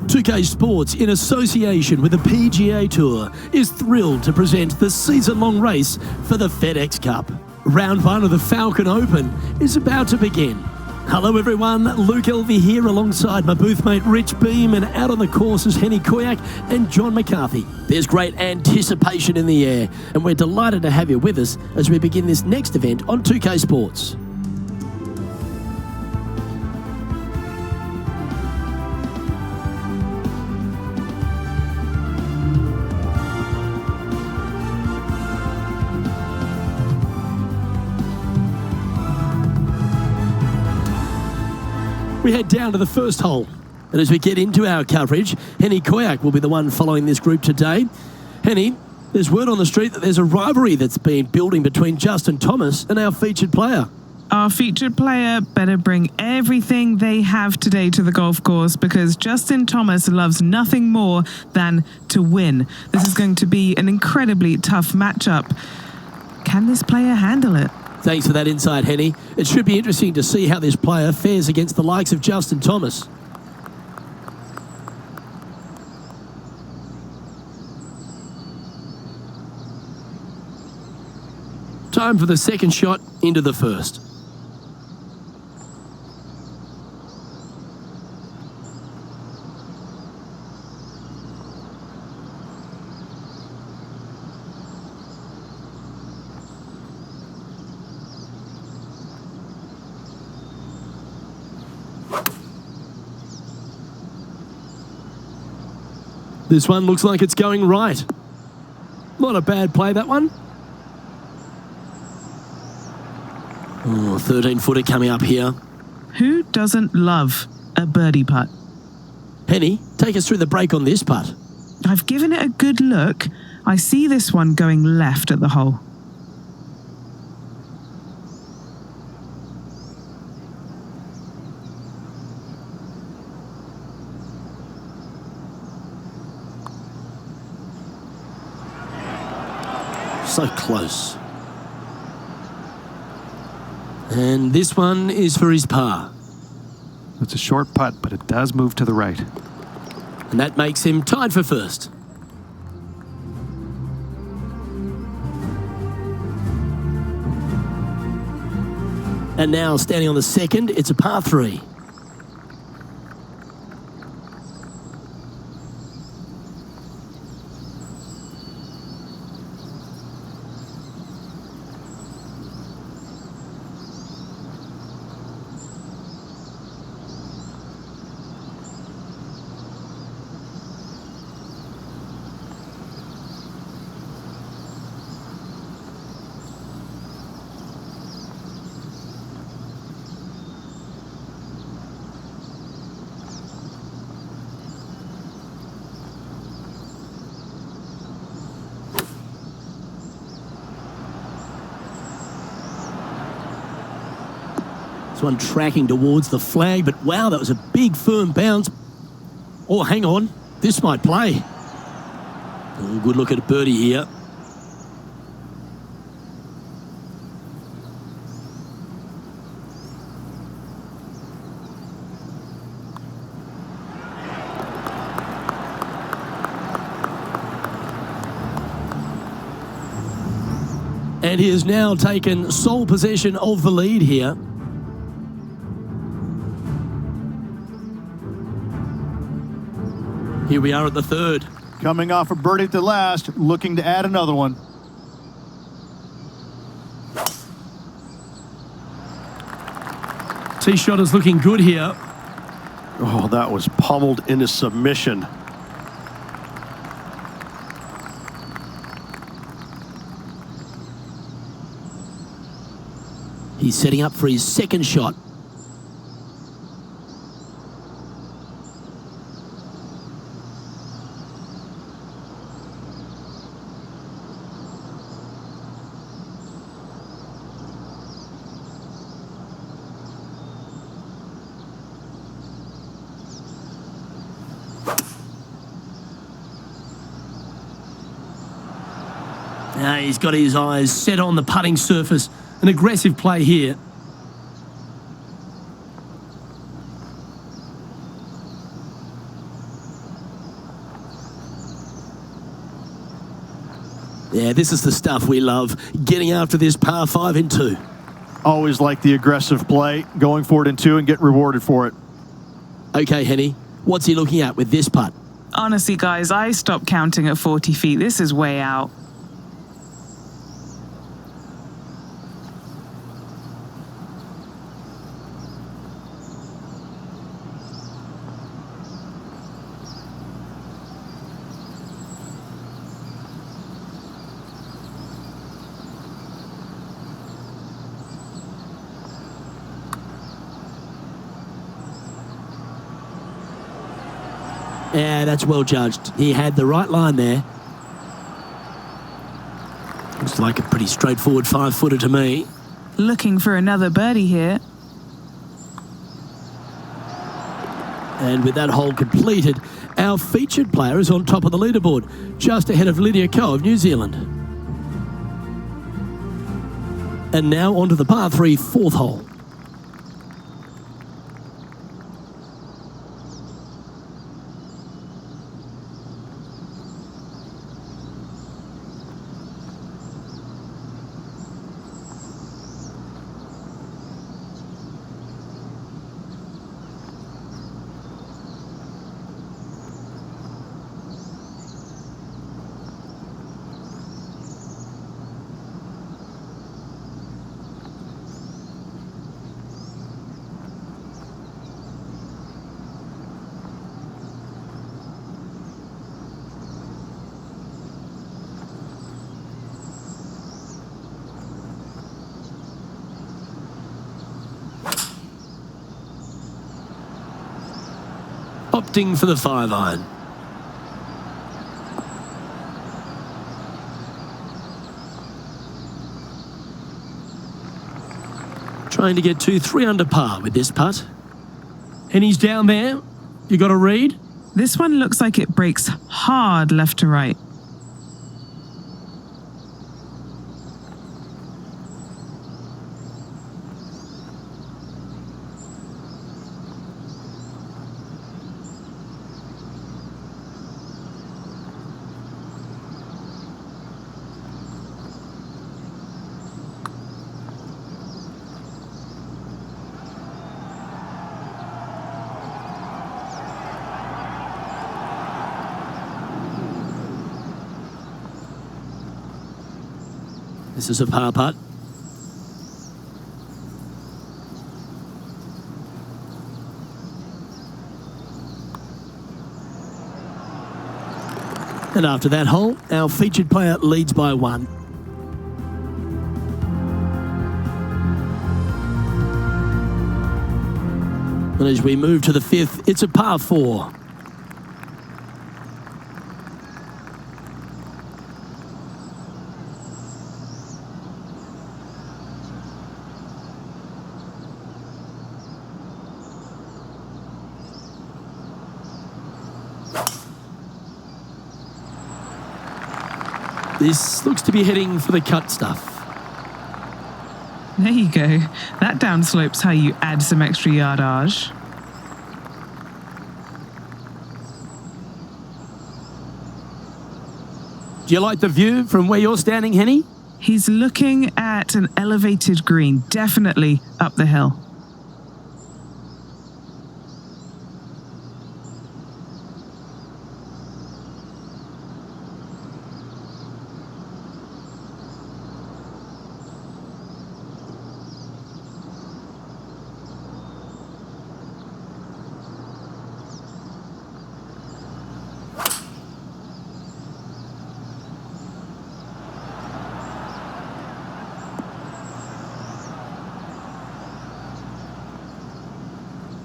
2K Sports, in association with the PGA Tour, is thrilled to present the season-long race for the FedEx Cup. Round 1 of the Falcon Open is about to begin. Hello everyone, Luke Elvey here alongside my booth mate Rich Beam, and out on the course is Henny Koyak and John McCarthy. There's great anticipation in the air, and we're delighted to have you with us as we begin this next event on 2K Sports. We head down to the first hole, and as we get into our coverage, Henny Koyak will be the one following this group today. Henny, there's word on the street that there's a rivalry that's been building between Justin Thomas and our featured player. Our featured player better bring everything they have today to the golf course, because Justin Thomas loves nothing more than to win. This is going to be an incredibly tough matchup. Can this player handle it? Thanks for that insight, Henny. It should be interesting to see how this player fares against the likes of Justin Thomas. Time for the second shot into the first. This one looks like it's going right. Not a bad play, that one. Oh, 13-footer coming up here. Who doesn't love a birdie putt? Henny, take us through the break on this putt. I've given it a good look. I see this one going left at the hole. So close. And this one is for his par. It's a short putt, but it does move to the right. And that makes him tied for first. And now standing on the second, it's a par 3. This one tracking towards the flag, but wow, that was a big firm bounce. Oh, hang on, this might play. Oh, good look at a birdie here. And he has now taken sole possession of the lead here. Here we are at the third. Coming off a birdie at the last, looking to add another one. Tee shot is looking good here. Oh, that was pummeled into submission. He's setting up for his second shot. Now he's got his eyes set on the putting surface. An aggressive play here. Yeah, this is the stuff we love, getting after this par 5 in 2. Always like the aggressive play, going for it in 2 and get rewarded for it. Okay, Henny, what's he looking at with this putt? Honestly, guys, I stopped counting at 40 feet. This is way out. Yeah, that's well judged. He had the right line there. Looks like a pretty straightforward 5-footer to me. Looking for another birdie here. And with that hole completed, our featured player is on top of the leaderboard, just ahead of Lydia Ko of New Zealand. And now onto the par 3 4th hole. Opting for the 5-iron. Trying to get to 3 under par with this putt. And he's down there. You got a read? This one looks like it breaks hard left to right. This is a par putt. And after that hole, our featured player leads by 1. And as we move to the 5th, it's a par 4. This looks to be heading for the cut stuff. There you go. That downslope's how you add some extra yardage. Do you like the view from where you're standing, Henny? He's looking at an elevated green, definitely up the hill.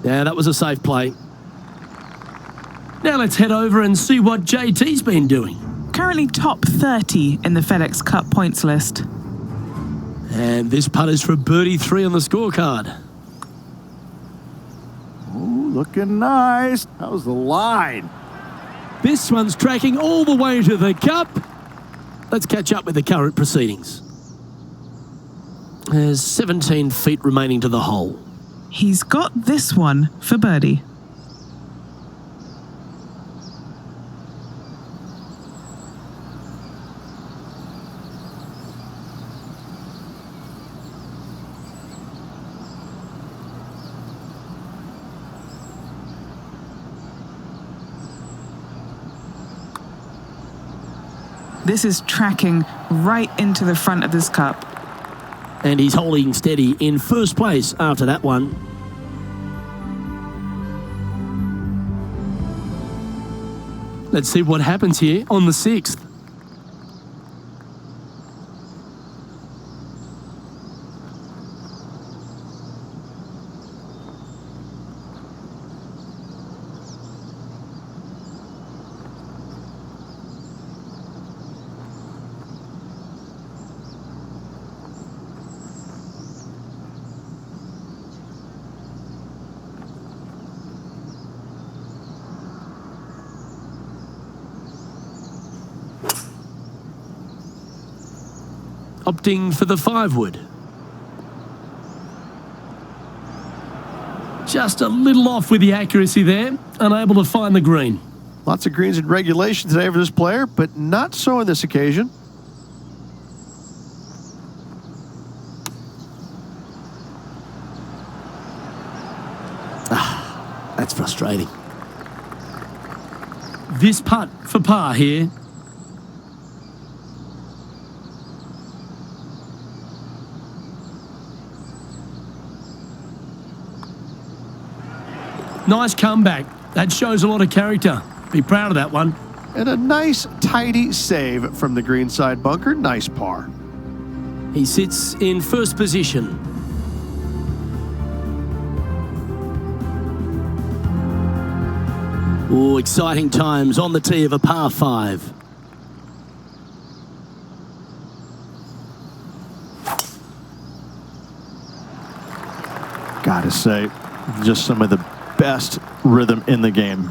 Yeah, that was a safe play. Now let's head over and see what JT's been doing. Currently top 30 in the FedEx Cup points list. And this putt is for birdie 3 on the scorecard. Ooh, looking nice. How's the line? This one's tracking all the way to the cup. Let's catch up with the current proceedings. There's 17 feet remaining to the hole. He's got this one for birdie. This is tracking right into the front of this cup. And he's holding steady in first place after that one. Let's see what happens here on the 6th. Opting for the 5-wood. Just a little off with the accuracy there, unable to find the green. Lots of greens in regulation today for this player, but not so on this occasion. That's frustrating. This putt for par here. Nice comeback. That shows a lot of character. Be proud of that one. And a nice, tidy save from the greenside bunker. Nice par. He sits in first position. Oh, exciting times on the tee of a par 5. Gotta say, just some of the best rhythm in the game.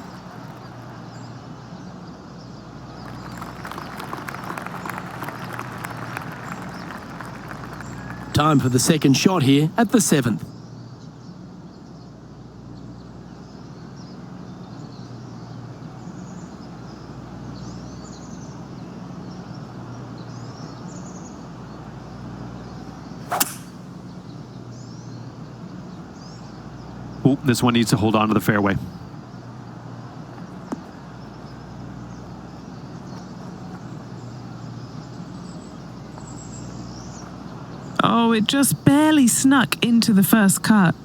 Time for the second shot here at the 7th. Oh, this one needs to hold on to the fairway. Oh, it just barely snuck into the first cut.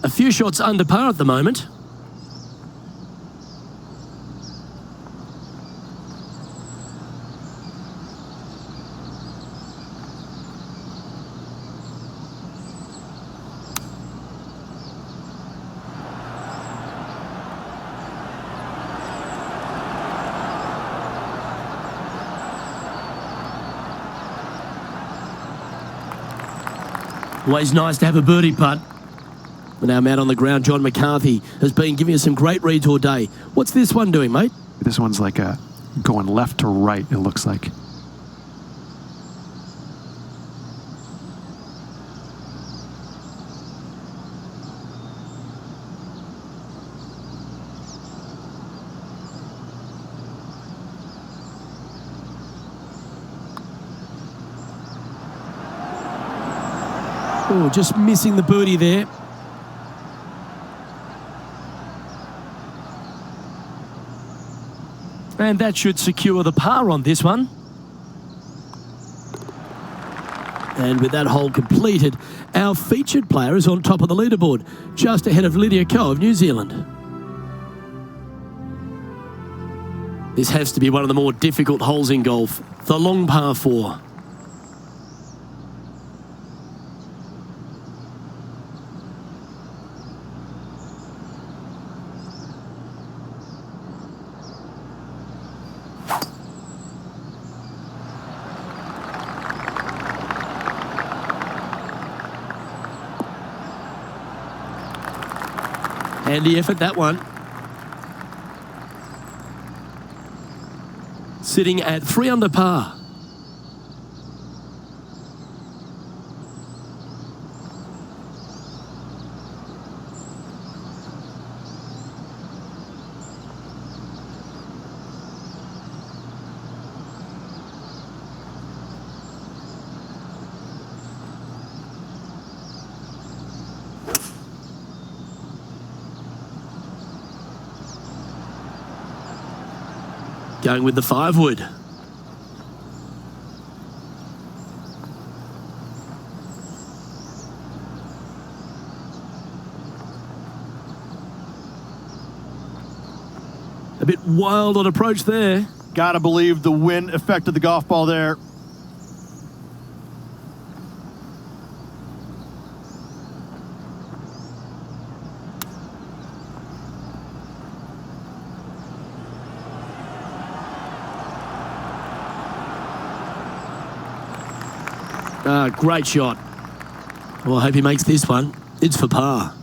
A few shots under par at the moment. Always nice to have a birdie putt. And our man on the ground, John McCarthy, has been giving us some great reads all day. What's this one doing, mate? This one's like going left to right, it looks like. Oh, just missing the birdie there. And that should secure the par on this one. And with that hole completed, our featured player is on top of the leaderboard, just ahead of Lydia Ko of New Zealand. This has to be one of the more difficult holes in golf, the long par 4. Handy effort, that one. Sitting at 3 under par. Going with the 5-wood. A bit wild on approach there. Gotta believe the wind affected the golf ball there. Great shot. Well, I hope he makes this one. It's for par.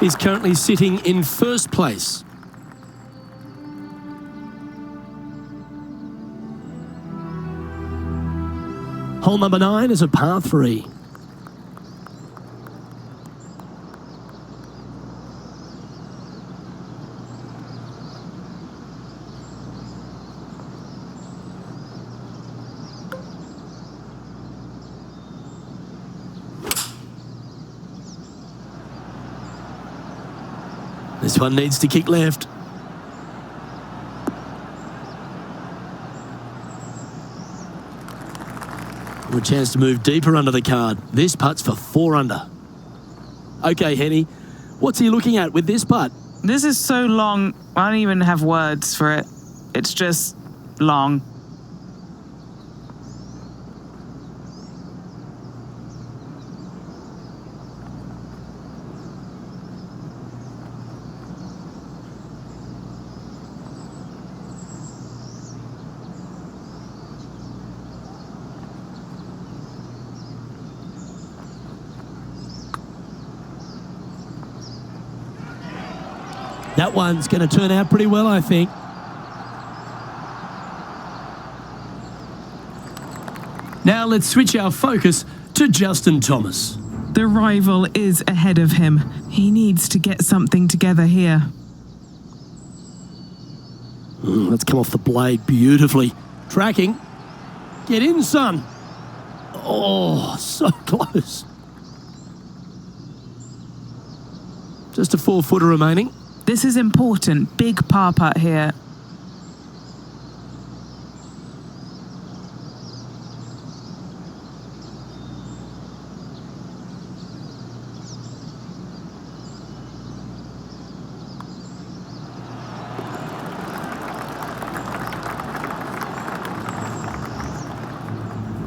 He's currently sitting in first place. Hole number 9 is a par 3. This one needs to kick left. A chance to move deeper under the card. This putt's for 4 under. Okay, Henny, what's he looking at with this putt? This is so long, I don't even have words for it. It's just long. That one's going to turn out pretty well, I think. Now let's switch our focus to Justin Thomas. The rival is ahead of him. He needs to get something together here. Let's come off the blade beautifully. Tracking. Get in, son. Oh, so close. Just a 4-footer remaining. This is important. Big par putt here.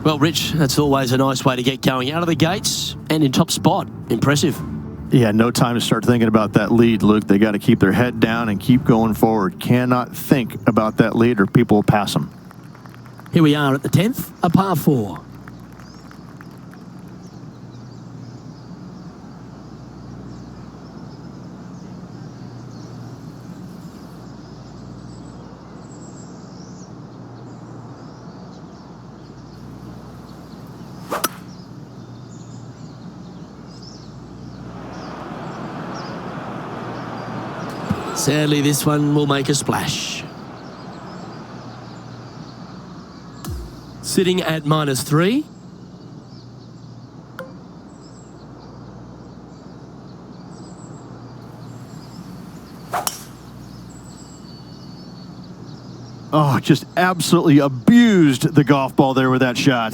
Well, Rich, that's always a nice way to get going out of the gates and in top spot. Impressive. Yeah, no time to start thinking about that lead, Luke. They got to keep their head down and keep going forward. Cannot think about that lead or people will pass them. Here we are at the 10th, a par 4. Sadly, this one will make a splash. Sitting at -3. Oh, just absolutely abused the golf ball there with that shot.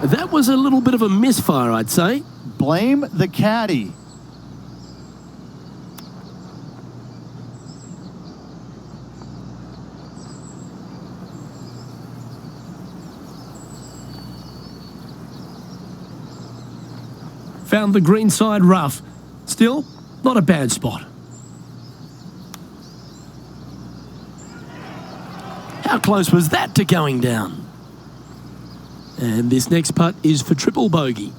That was a little bit of a misfire, I'd say. Blame the caddy. Found the green side rough. Still, not a bad spot. How close was that to going down? And this next putt is for triple bogey.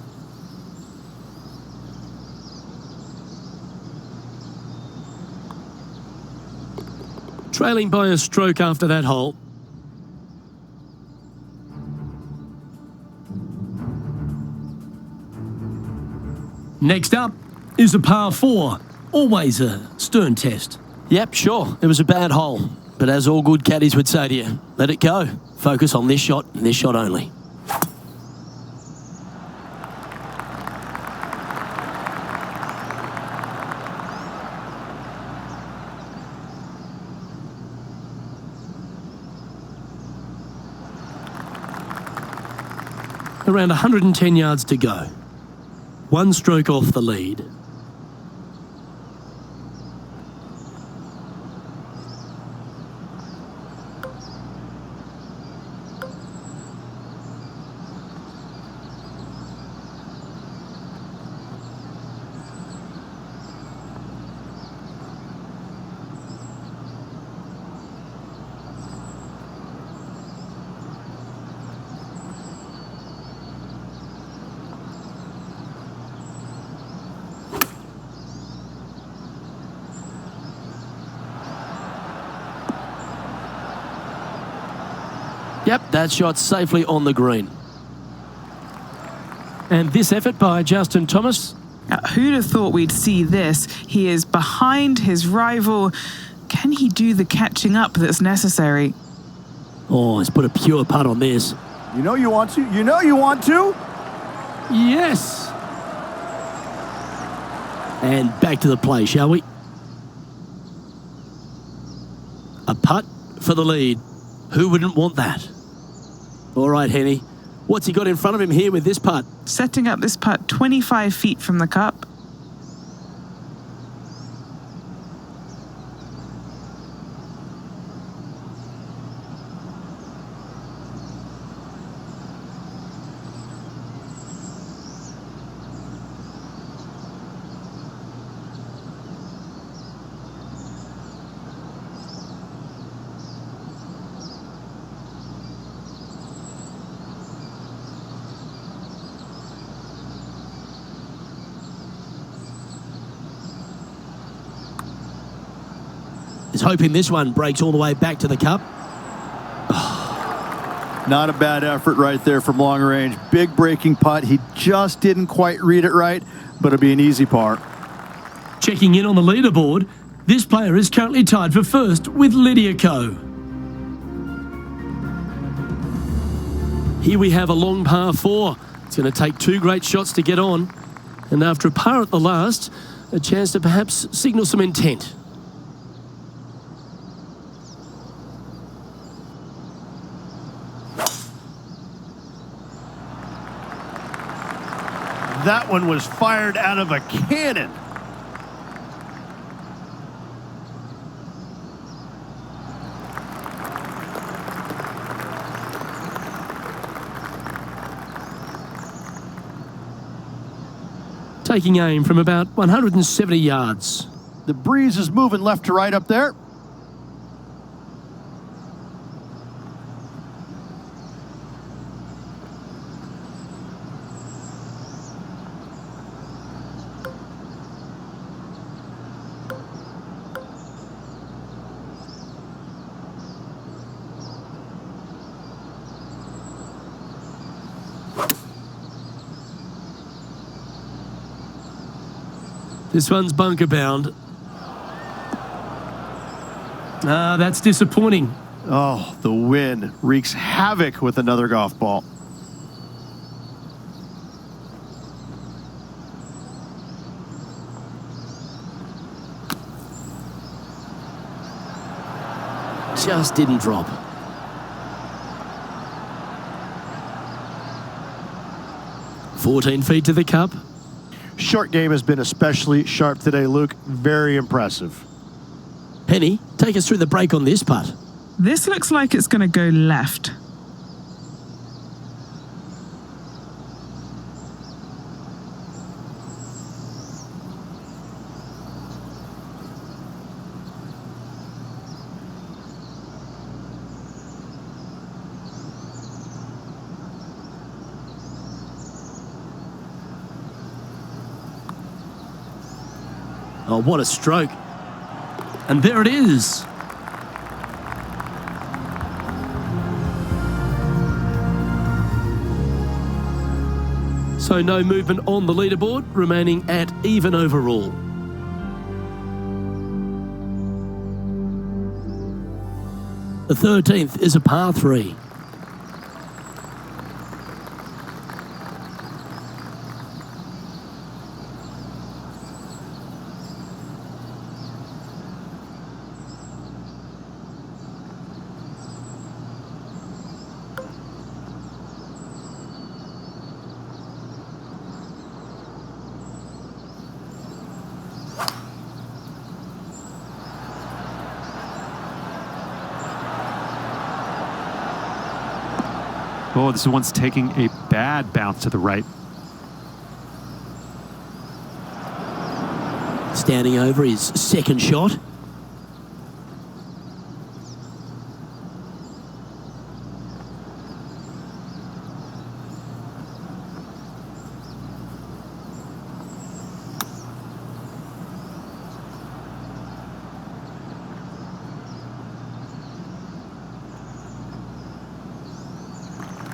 Trailing by a stroke after that hole. Next up is a par 4. Always a stern test. Yep, sure, it was a bad hole. But as all good caddies would say to you, let it go. Focus on this shot and this shot only. Around 110 yards to go. One stroke off the lead. Yep, that shot's safely on the green. And this effort by Justin Thomas. Who'd have thought we'd see this? He is behind his rival. Can he do the catching up that's necessary? Oh, he's put a pure putt on this. You know you want to. You know you want to. Yes! And back to the play, shall we? A putt for the lead. Who wouldn't want that? All right, Henny. What's he got in front of him here with this putt? Setting up this putt 25 feet from the cup. Is hoping this one breaks all the way back to the cup. Not a bad effort right there from long range. Big breaking putt. He just didn't quite read it right, but it'll be an easy par. Checking in on the leaderboard, this player is currently tied for first with Lydia Ko. Here we have a long par 4. It's going to take 2 great shots to get on. And after a par at the last, a chance to perhaps signal some intent. That one was fired out of a cannon. Taking aim from about 170 yards. The breeze is moving left to right up there. This one's bunker bound. Ah, that's disappointing. Oh, the wind wreaks havoc with another golf ball. Just didn't drop. 14 feet to the cup. Short game has been especially sharp today, Luke. Very impressive. Henny, take us through the break on this putt. This looks like it's going to go left. Oh, what a stroke. And there it is. So no movement on the leaderboard, remaining at even overall. The 13th is a par 3. Oh, this one's taking a bad bounce to the right. Standing over his second shot.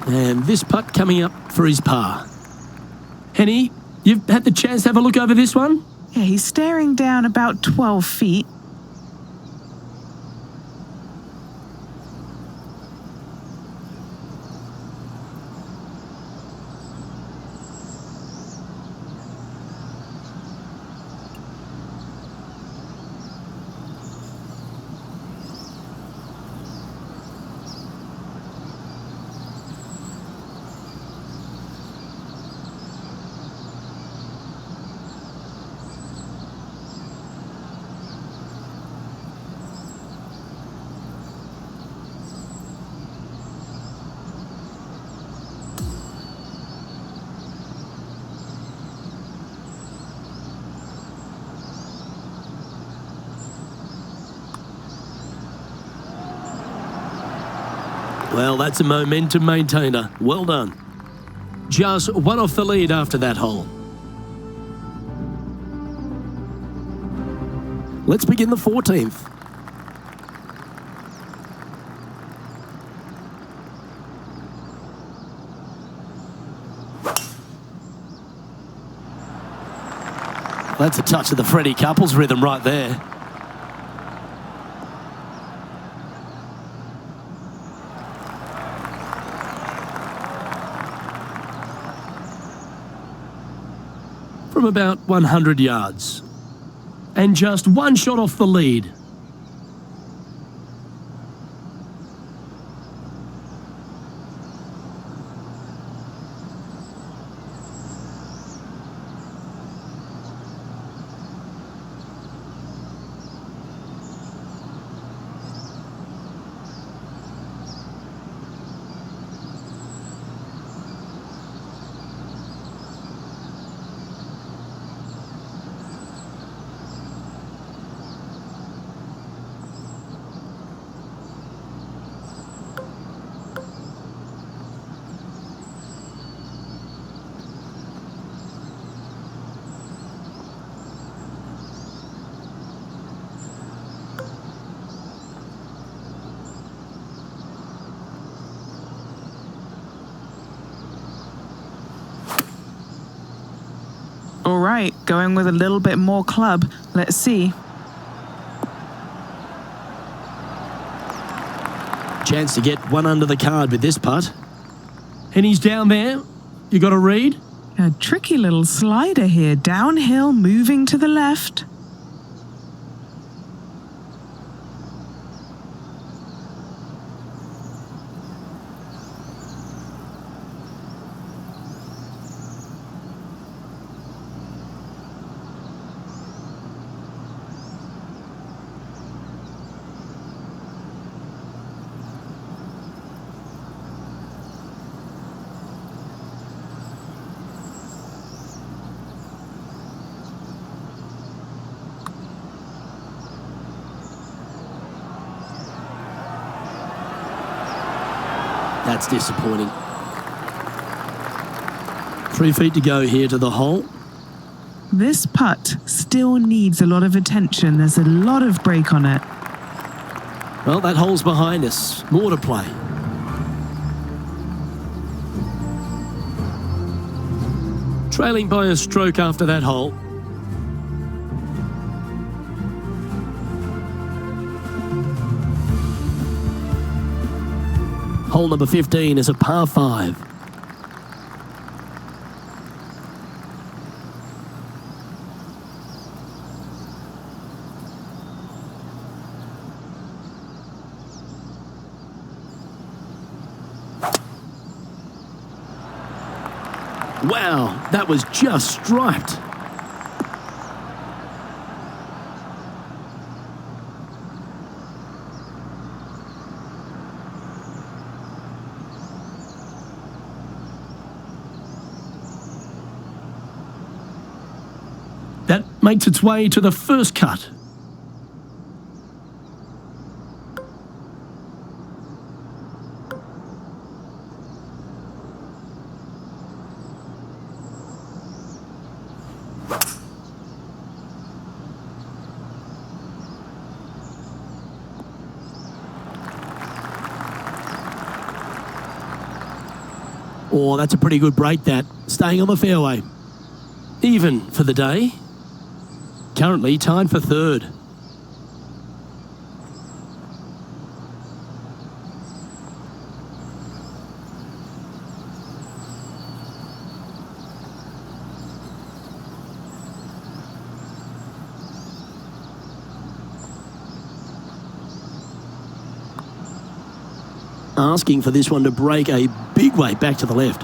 And this putt coming up for his par. Henny, you've had the chance to have a look over this one? Yeah, he's staring down about 12 feet. Well, that's a momentum maintainer. Well done. Just one off the lead after that hole. Let's begin the 14th. That's a touch of the Freddie Couples rhythm right there. From about 100 yards. And just one shot off the lead. All right, going with a little bit more club. Let's see. Chance to get one under the card with this putt. And he's down there. You got a read? A tricky little slider here, downhill, moving to the left. That's disappointing. 3 feet to go here to the hole. This putt still needs a lot of attention. There's a lot of break on it. Well, that hole's behind us. More to play. Trailing by a stroke after that hole. Hole number 15 is a par 5. Wow, that was just striped. That makes its way to the first cut. Oh, that's a pretty good break, that. Staying on the fairway. Even for the day. Currently tied for third. Asking for this one to break a big way back to the left.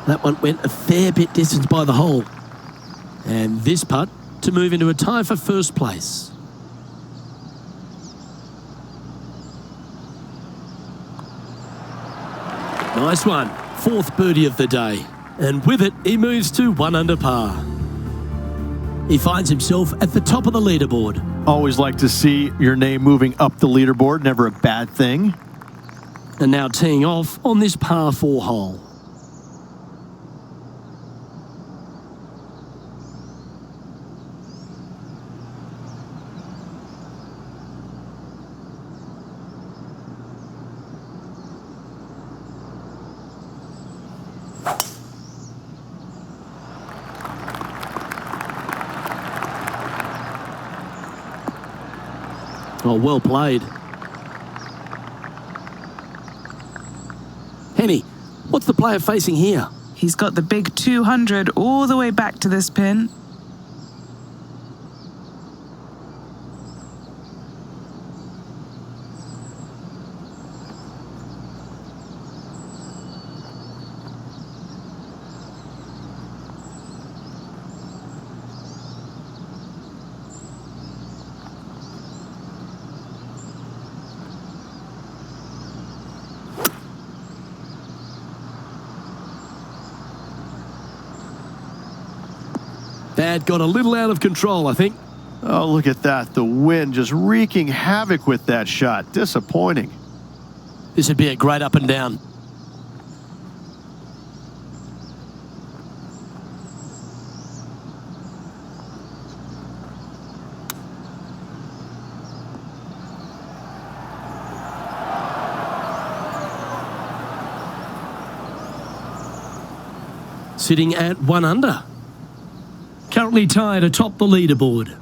That one went a fair bit distance by the hole. And this putt to move into a tie for first place. Nice one. 4th birdie of the day. And with it, he moves to 1 under par. He finds himself at the top of the leaderboard. Always like to see your name moving up the leaderboard. Never a bad thing. And now teeing off on this par 4 hole. Oh, well played. Henny, what's the player facing here? He's got the big 200 all the way back to this pin. That got a little out of control, I think. Oh, look at that. The wind just wreaking havoc with that shot. Disappointing. This would be a great up and down. Sitting at 1 under. Currently tied atop the leaderboard.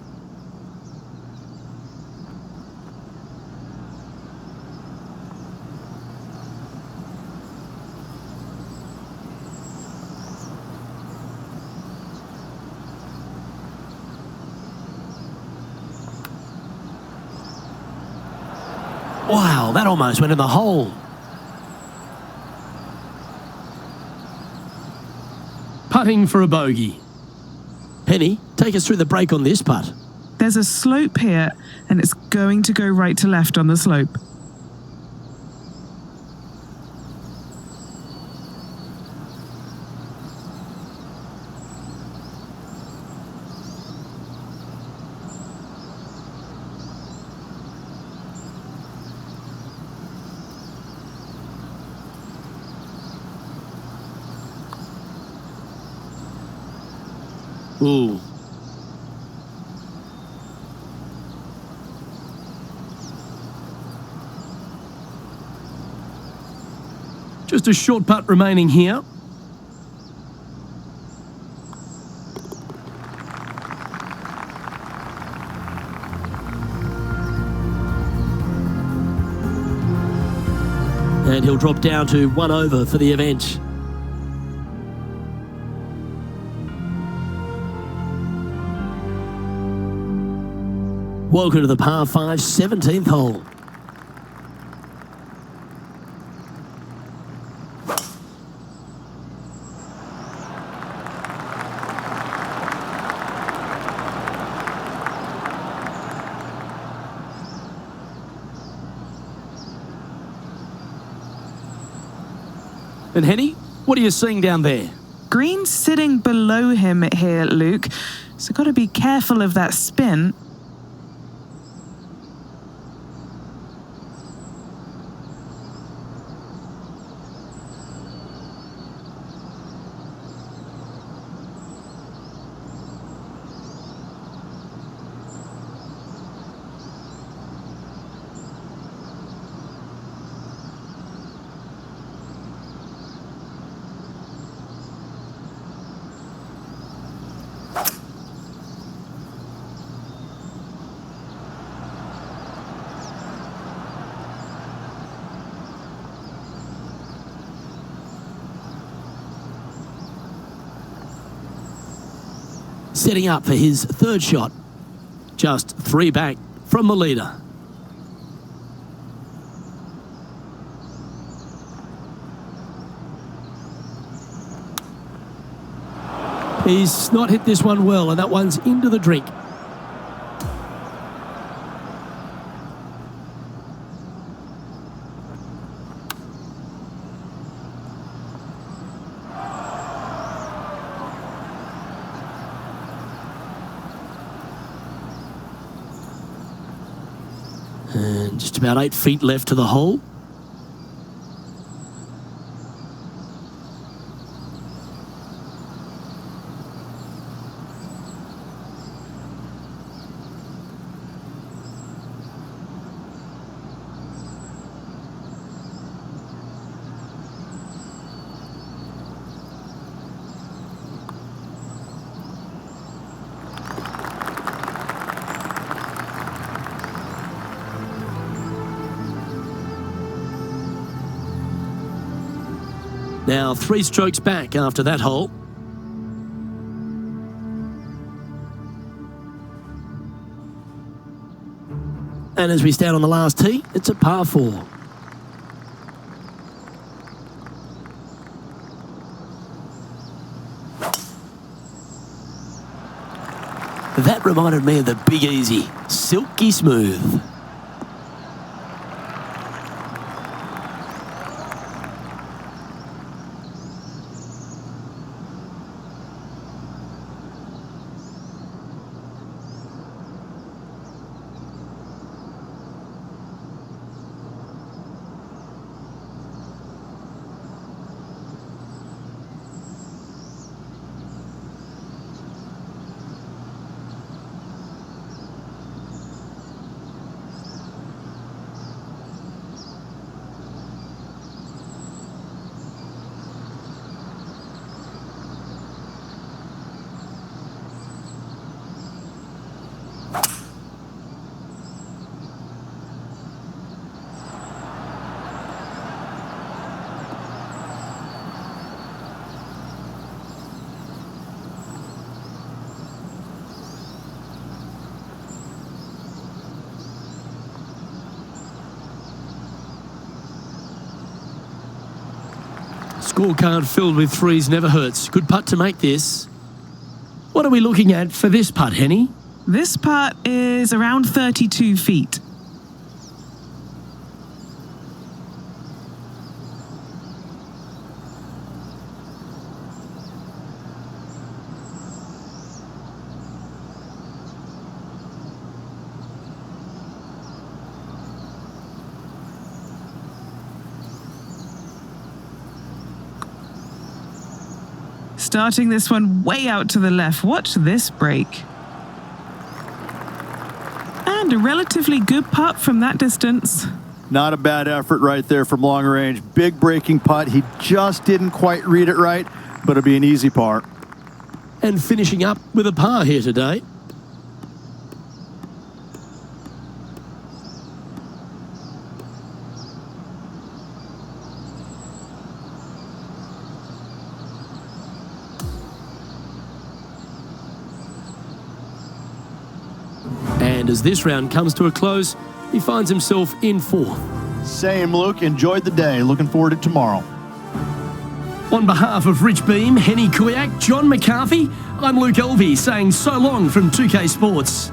Wow, that almost went in the hole. Putting for a bogey. Penny, take us through the break on this putt. There's a slope here, and it's going to go right to left on the slope. Ooh. Just a short putt remaining here. And he'll drop down to 1 over for the event. Welcome to the par 5 17th hole. And Henny, what are you seeing down there? Green's sitting below him here, Luke, so got to be careful of that spin. Setting up for his third shot. Just 3 back from the leader. He's not hit this one well, and that one's into the drink. And just about 8 feet left to the hole. Now 3 strokes back after that hole. And as we stand on the last tee, it's a par 4. That reminded me of the Big Easy, silky smooth. Scorecard filled with 3s never hurts. Good putt to make this. What are we looking at for this putt, Henny? This putt is around 32 feet. starting this one way out to the left. Watch this break. And a relatively good putt from that distance. Not a bad effort right there from long range. Big breaking putt. He just didn't quite read it right, but it'll be an easy par. And finishing up with a par here today. And as this round comes to a close, he finds himself in fourth. Same, Luke. Enjoyed the day. Looking forward to tomorrow. On behalf of Rich Beam, Henny Kuyak, John McCarthy, I'm Luke Elvey saying so long from 2K Sports.